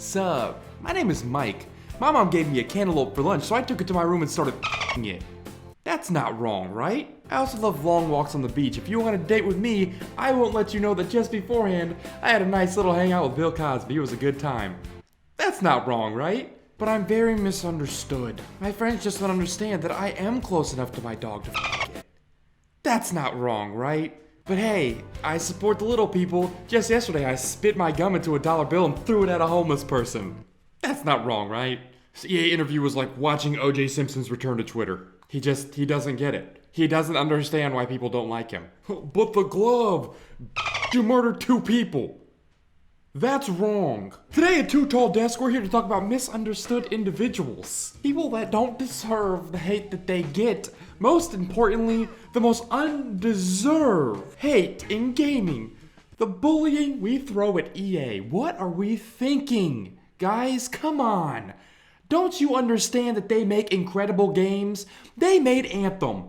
Sup, my name is Mike. My mom gave me a cantaloupe for lunch, so I took it to my room and started it. That's not wrong, right? I also love long walks on the beach. If you want a date with me, I won't let you know that just beforehand, I had a nice little hangout with Bill Cosby. It was a good time. That's not wrong, right? But I'm very misunderstood. My friends just don't understand that I am close enough to my dog to it. That's not wrong, right? But hey, I support the little people. Just yesterday, I spit my gum into a dollar bill and threw it at a homeless person. That's not wrong, right? This EA interview was like watching O.J. Simpson's return to Twitter. He doesn't get it. He doesn't understand why people don't like him. But the glove! You murdered 2 people! That's wrong. Today at Too Tall Desk, we're here to talk about misunderstood individuals. People that don't deserve the hate that they get. Most importantly, the most undeserved hate in gaming. The bullying we throw at EA. What are we thinking? Guys, come on. Don't you understand that they make incredible games? They made Anthem.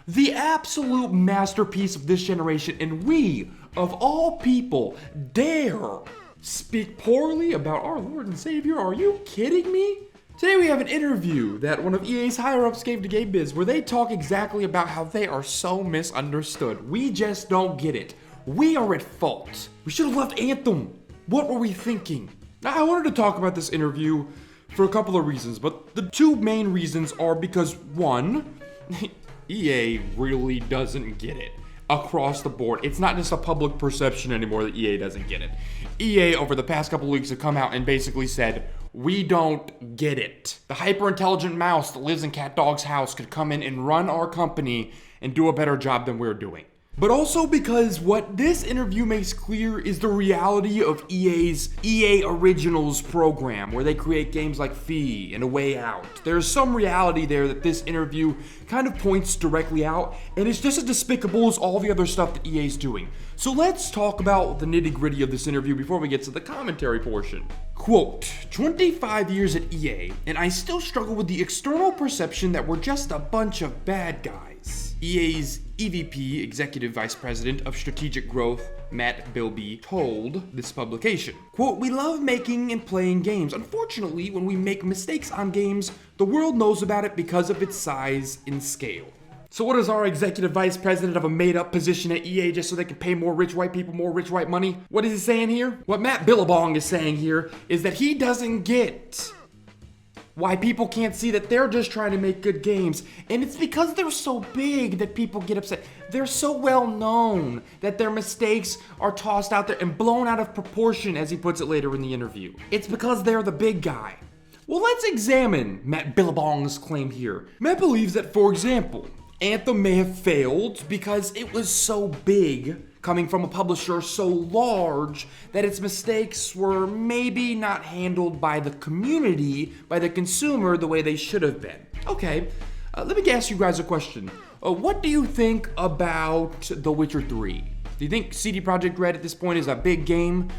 The absolute masterpiece of this generation, and we, of all people, dare speak poorly about our Lord and Savior? Are you kidding me? Today we have an interview that one of EA's higher-ups gave to GameBiz where they talk exactly about how they are so misunderstood. We just don't get it. We are at fault. We should have left Anthem. What were we thinking? Now, I wanted to talk about this interview for a couple of reasons, but the 2 main reasons are because, one, EA really doesn't get it across the board. It's not just a public perception anymore that EA doesn't get it. EA, over the past couple of weeks, have come out and basically said, we don't get it. The hyper-intelligent mouse that lives in Cat Dog's house could come in and run our company and do a better job than we're doing. But also because what this interview makes clear is the reality of EA's EA Originals program, where they create games like Fee and A Way Out. There's some reality there that this interview kind of points directly out, and it's just as despicable as all the other stuff that EA's doing. So let's talk about the nitty-gritty of this interview before we get to the commentary portion. Quote, 25 years at EA, and I still struggle with the external perception that we're just a bunch of bad guys. EA's EVP, Executive Vice President of Strategic Growth, Matt Bilby, told this publication, quote, we love making and playing games. Unfortunately, when we make mistakes on games, the world knows about it because of its size and scale. So what is our executive vice president of a made-up position at EA just so they can pay more rich white people more rich white money? What is he saying here? What Matt Billabong is saying here is that he doesn't get why people can't see that they're just trying to make good games. And it's because they're so big that people get upset. They're so well known that their mistakes are tossed out there and blown out of proportion, as he puts it later in the interview. It's because they're the big guy. Well, let's examine Matt Billabong's claim here. Matt believes that, for example, Anthem may have failed because it was so big, coming from a publisher so large, that its mistakes were maybe not handled by the community, by the consumer, the way they should have been. Okay, let me ask you guys a question. What do you think about The Witcher 3? Do you think CD Projekt Red at this point is a big game?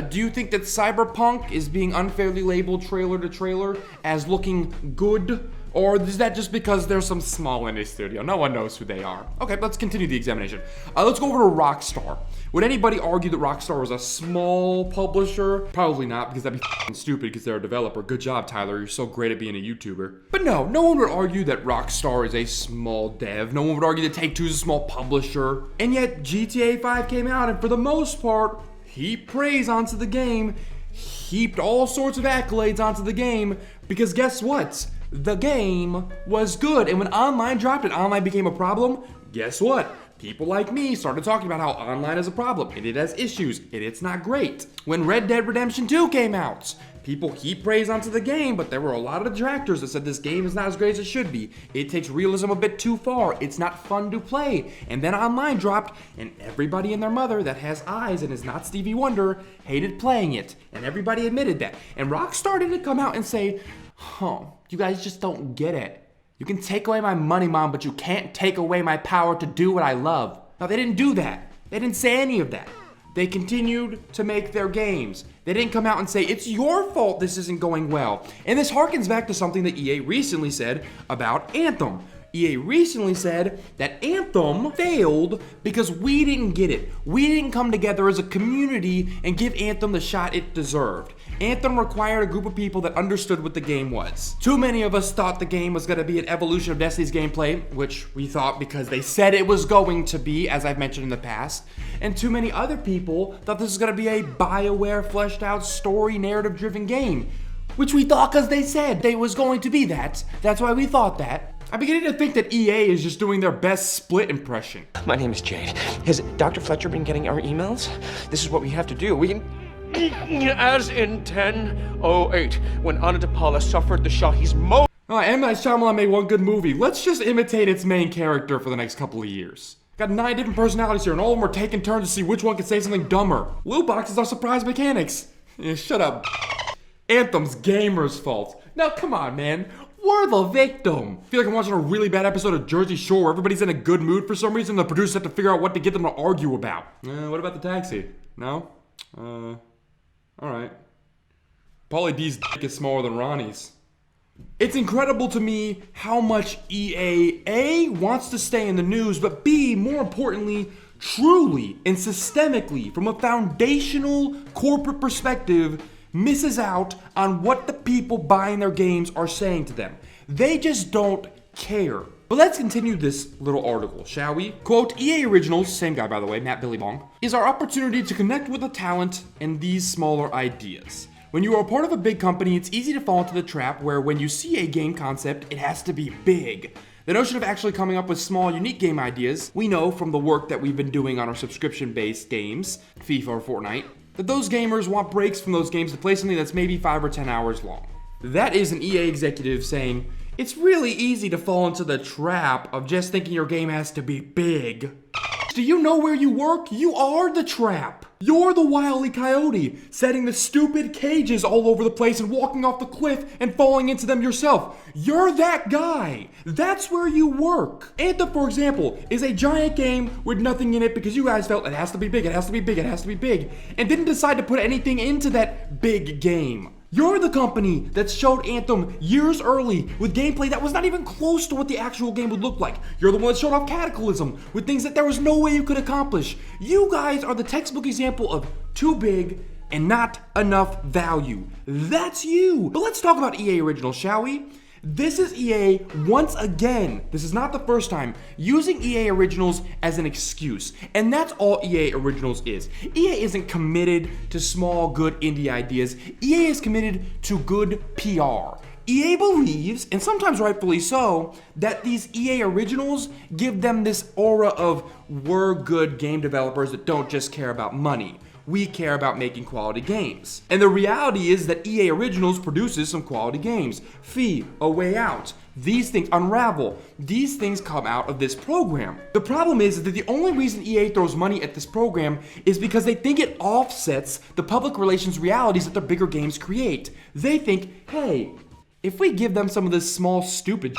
Do you think that Cyberpunk is being unfairly labeled trailer to trailer as looking good? Or is that just because there's some small indie studio? No one knows who they are. Okay, let's continue the examination. Let's go over to Rockstar. Would anybody argue that Rockstar was a small publisher? Probably not, because that'd be f***ing stupid because they're a developer. Good job, Tyler. You're so great at being a YouTuber. But no one would argue that Rockstar is a small dev. No one would argue that Take-Two is a small publisher. And yet, GTA 5 came out, and for the most part, heaped praise onto the game, heaped all sorts of accolades onto the game, because guess what? The game was good, and when online dropped and online became a problem, guess what? People like me started talking about how online is a problem, and it has issues, and it's not great. When Red Dead Redemption 2 came out, people heaped praise onto the game, but there were a lot of detractors that said this game is not as great as it should be. It takes realism a bit too far. It's not fun to play. And then online dropped, and everybody and their mother that has eyes and is not Stevie Wonder hated playing it. And everybody admitted that. And Rockstar didn't come out and say, you guys just don't get it. You can take away my money, Mom, but you can't take away my power to do what I love. No, they didn't do that. They didn't say any of that. They continued to make their games. They didn't come out and say, it's your fault this isn't going well. And this harkens back to something that EA recently said about Anthem. EA recently said that Anthem failed because we didn't get it. We didn't come together as a community and give Anthem the shot it deserved. Anthem required a group of people that understood what the game was. Too many of us thought the game was going to be an evolution of Destiny's gameplay, which we thought because they said it was going to be, as I've mentioned in the past. And too many other people thought this was going to be a BioWare fleshed out story narrative driven game, which we thought because they said they was going to be that. That's why we thought that. I'm beginning to think that EA is just doing their best Split impression. My name is Jade. Has Dr. Fletcher been getting our emails? This is what we have to do. We can... As in 1008, when Anantapala suffered the Shahi's most... M. Night Shyamalan made one good movie. Let's just imitate its main character for the next couple of years. Got 9 different personalities here, and all of them are taking turns to see which one can say something dumber. Loot boxes are surprise mechanics. Yeah, shut up. Anthem's gamers' fault. Now, come on, man. We're the victim. I feel like I'm watching a really bad episode of Jersey Shore where everybody's in a good mood for some reason. The producers have to figure out what to get them to argue about. What about the taxi? No? Alright. Pauly D's dick is smaller than Ronnie's. It's incredible to me how much EA, A, wants to stay in the news, but B, more importantly, truly and systemically, from a foundational corporate perspective, misses out on what the people buying their games are saying to them. They just don't care. But let's continue this little article, shall we? Quote, EA Originals, same guy by the way, Matt Billy Bong, is our opportunity to connect with the talent and these smaller ideas. When you are a part of a big company, it's easy to fall into the trap where when you see a game concept, it has to be big. The notion of actually coming up with small, unique game ideas, we know from the work that we've been doing on our subscription-based games, FIFA or Fortnite, that those gamers want breaks from those games to play something that's maybe 5 or 10 hours long. That is an EA executive saying, it's really easy to fall into the trap of just thinking your game has to be big. Do you know where you work? You are the trap. You're the Wile E. Coyote, setting the stupid cages all over the place and walking off the cliff and falling into them yourself. You're that guy. That's where you work. Anthem, for example, is a giant game with nothing in it because you guys felt it has to be big, it has to be big, it has to be big, and didn't decide to put anything into that big game. You're the company that showed Anthem years early with gameplay that was not even close to what the actual game would look like. You're the one that showed off Cataclysm with things that there was no way you could accomplish. You guys are the textbook example of too big and not enough value. That's you. But let's talk about EA Originals, shall we? This is EA once again, this is not the first time, using EA Originals as an excuse. And that's all EA Originals is. EA isn't committed to small, good indie ideas. EA is committed to good PR. EA believes, and sometimes rightfully so, that these EA Originals give them this aura of we're good game developers that don't just care about money. We care about making quality games. And the reality is that EA Originals produces some quality games. Fee, A Way Out, these things, Unravel, these things come out of this program. The problem is that the only reason EA throws money at this program is because they think it offsets the public relations realities that their bigger games create. They think, hey, if we give them some of this small, stupid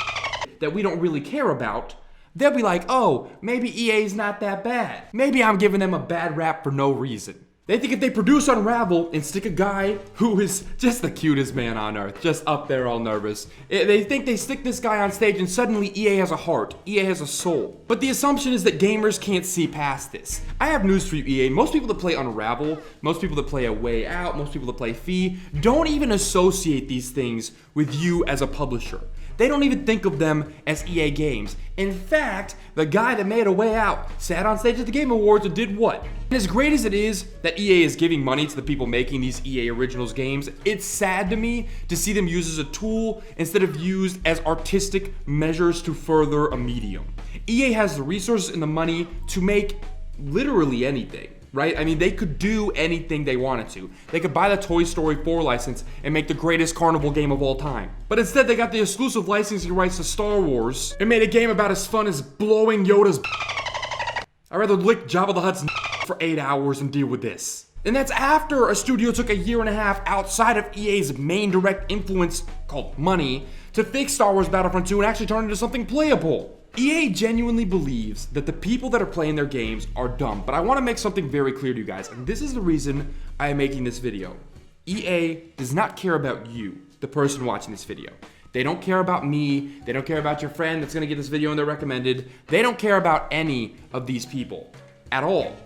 that we don't really care about, they'll be like, oh, maybe EA's not that bad. Maybe I'm giving them a bad rap for no reason. They think if they produce Unravel and stick a guy who is just the cutest man on earth, just up there all nervous, they think they stick this guy on stage and suddenly EA has a heart, EA has a soul. But the assumption is that gamers can't see past this. I have news for you, EA. Most people that play Unravel, most people that play A Way Out, most people that play Fee, don't even associate these things with you as a publisher. They don't even think of them as EA games. In fact, the guy that made A Way Out sat on stage at the Game Awards and did what? And as great as it is that EA is giving money to the people making these EA Originals games, it's sad to me to see them used as a tool instead of used as artistic measures to further a medium. EA has the resources and the money to make literally anything. Right? I mean, they could do anything they wanted to. They could buy the Toy Story 4 license and make the greatest carnival game of all time. But instead, they got the exclusive licensing rights to Star Wars and made a game about as fun as blowing Yoda's I'd rather lick Jabba the Hutt's for 8 hours and deal with this. And that's after a studio took a year and a half outside of EA's main direct influence, called money, to fix Star Wars Battlefront 2 and actually turn it into something playable. EA genuinely believes that the people that are playing their games are dumb, but I want to make something very clear to you guys, and this is the reason I am making this video. EA does not care about you, the person watching this video. They don't care about me. They don't care about your friend that's gonna get this video in their recommended. They don't care about any of these people at all.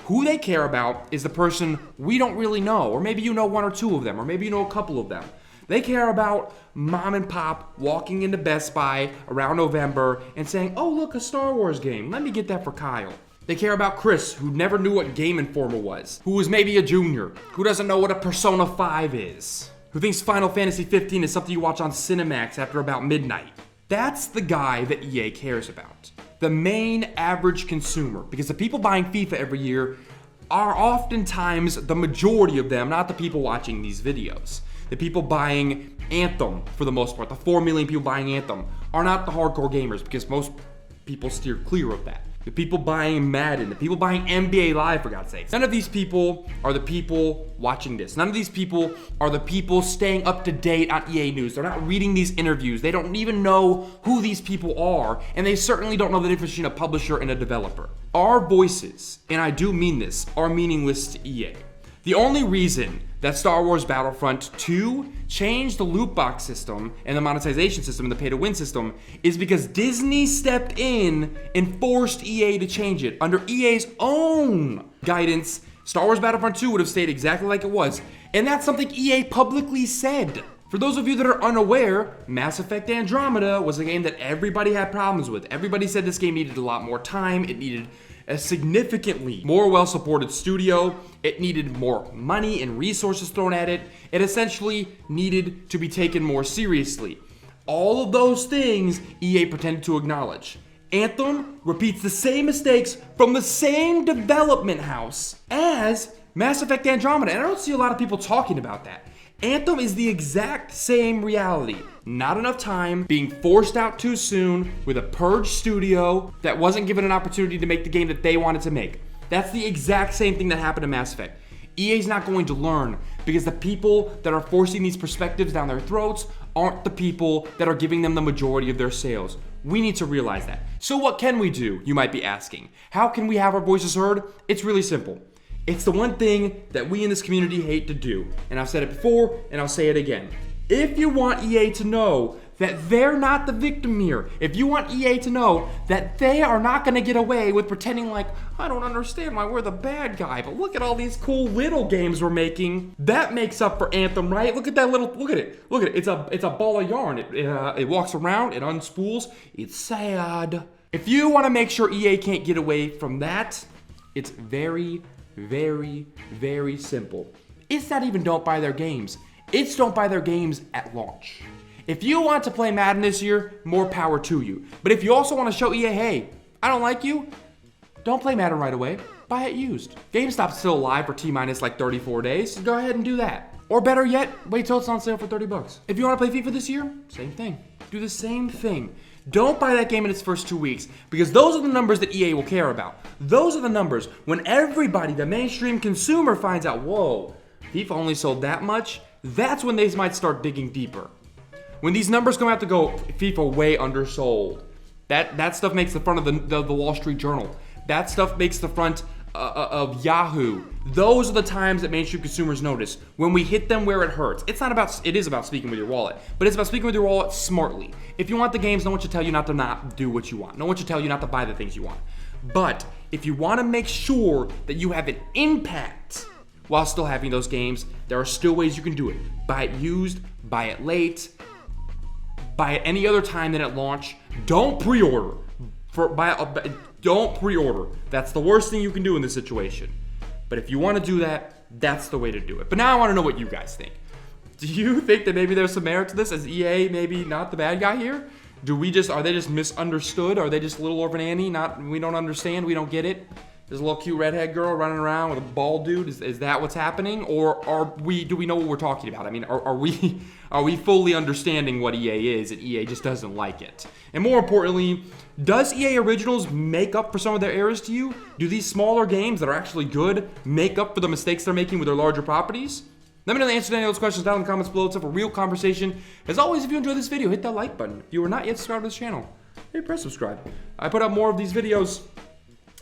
Who they care about is the person we don't really know, or maybe you know one or two of them, or maybe you know a couple of them. They care about mom and pop walking into Best Buy around November and saying, oh look, a Star Wars game, let me get that for Kyle. They care about Chris, who never knew what Game Informer was, who was maybe a junior, who doesn't know what a Persona 5 is, who thinks Final Fantasy 15 is something you watch on Cinemax after about midnight. That's the guy that EA cares about. The main average consumer, because the people buying FIFA every year are oftentimes the majority of them, not the people watching these videos. The people buying Anthem, for the most part, the 4 million people buying Anthem, are not the hardcore gamers, because most people steer clear of that. The people buying Madden, the people buying NBA Live, for God's sakes. None of these people are the people watching this. None of these people are the people staying up to date on EA News. They're not reading these interviews. They don't even know who these people are, and they certainly don't know the difference between a publisher and a developer. Our voices, and I do mean this, are meaningless to EA. The only reason that Star Wars Battlefront 2 changed the loot box system and the monetization system and the pay-to-win system is because Disney stepped in and forced EA to change it. Under EA's own guidance, Star Wars Battlefront 2 would have stayed exactly like it was. And that's something EA publicly said. For those of you that are unaware, Mass Effect Andromeda was a game that everybody had problems with. Everybody said this game needed a lot more time. It needed a significantly more well-supported studio. It needed more money and resources thrown at it. It essentially needed to be taken more seriously. All of those things EA pretended to acknowledge. Anthem repeats the same mistakes from the same development house as Mass Effect Andromeda, and I don't see a lot of people talking about that. Anthem is the exact same reality. Not enough time, being forced out too soon with a purged studio that wasn't given an opportunity to make the game that they wanted to make. That's the exact same thing that happened to Mass Effect. EA's not going to learn because the people that are forcing these perspectives down their throats aren't the people that are giving them the majority of their sales. We need to realize that. So what can we do, you might be asking? How can we have our voices heard? It's really simple. It's the one thing that we in this community hate to do. And I've said it before, and I'll say it again. If you want EA to know that they're not the victim here, if you want EA to know that they are not going to get away with pretending like, I don't understand why we're the bad guy, but look at all these cool little games we're making, that makes up for Anthem, right? Look at that little, look at it. It's a ball of yarn. It walks around, it unspools, it's sad. If you want to make sure EA can't get away from that, it's very, very, very simple. It's not even don't buy their games. It's don't buy their games at launch. If you want to play Madden this year, more power to you. But if you also want to show EA, hey, I don't like you, don't play Madden right away. Buy it used. GameStop's still alive for T-minus like 34 days, so go ahead and do that. Or better yet, wait till it's on sale for 30 bucks. If you want to play FIFA this year, same thing. Do the same thing. Don't buy that game in its first 2 weeks, because those are the numbers that EA will care about. Those are the numbers when everybody, the mainstream consumer, finds out, whoa, FIFA only sold that much. That's when they might start digging deeper. When these numbers come out to go, FIFA way undersold. That stuff makes the front of the Wall Street Journal. That stuff makes the front of Yahoo. Those are the times that mainstream consumers notice. When we hit them where it hurts. It is about speaking with your wallet, but it's about speaking with your wallet smartly. If you want the games, no one should tell you not to not do what you want. No one should tell you not to buy the things you want. But if you want to make sure that you have an impact while still having those games, there are still ways you can do it. Buy it used, buy it late, buy it any other time than at launch. Don't pre-order. Don't pre-order. That's the worst thing you can do in this situation. But if you want to do that, that's the way to do it. But now I want to know what you guys think. Do you think that maybe there's some merit to this? Is EA maybe not the bad guy here? Are they just misunderstood? Are they just Little Orphan Annie? We don't understand, we don't get it? There's a little cute redhead girl running around with a bald dude. Is that what's happening? Or do we know what we're talking about? I mean, are we fully understanding what EA is and EA just doesn't like it? And more importantly, does EA Originals make up for some of their errors to you? Do these smaller games that are actually good make up for the mistakes they're making with their larger properties? Let me know the answer to any of those questions down in the comments below. It's up for real conversation. As always, if you enjoyed this video, hit that like button. If you are not yet subscribed to this channel, hey, press subscribe. I put up more of these videos.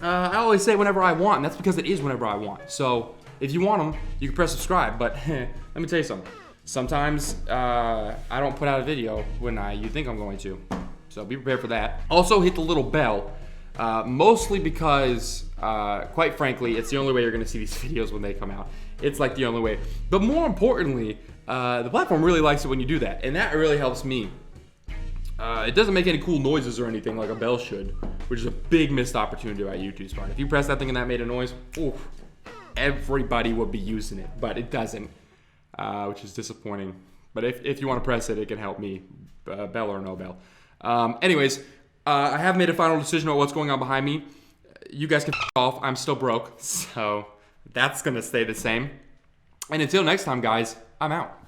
I always say whenever I want, and that's because it is whenever I want. So if you want them, you can press subscribe. But let me tell you something. Sometimes I don't put out a video when you think I'm going to. So be prepared for that. Also hit the little bell, mostly because, quite frankly, it's the only way you're gonna see these videos when they come out. It's like the only way. But more importantly, the platform really likes it when you do that, and that really helps me. It doesn't make any cool noises or anything like a bell should, which is a big missed opportunity by YouTube's part. If you press that thing and that made a noise, oof, everybody would be using it, but it doesn't, which is disappointing. But if you want to press it, it can help me, bell or no bell. Anyways, I have made a final decision on what's going on behind me. You guys can f*** off. I'm still broke, so that's gonna stay the same. And until next time, guys, I'm out.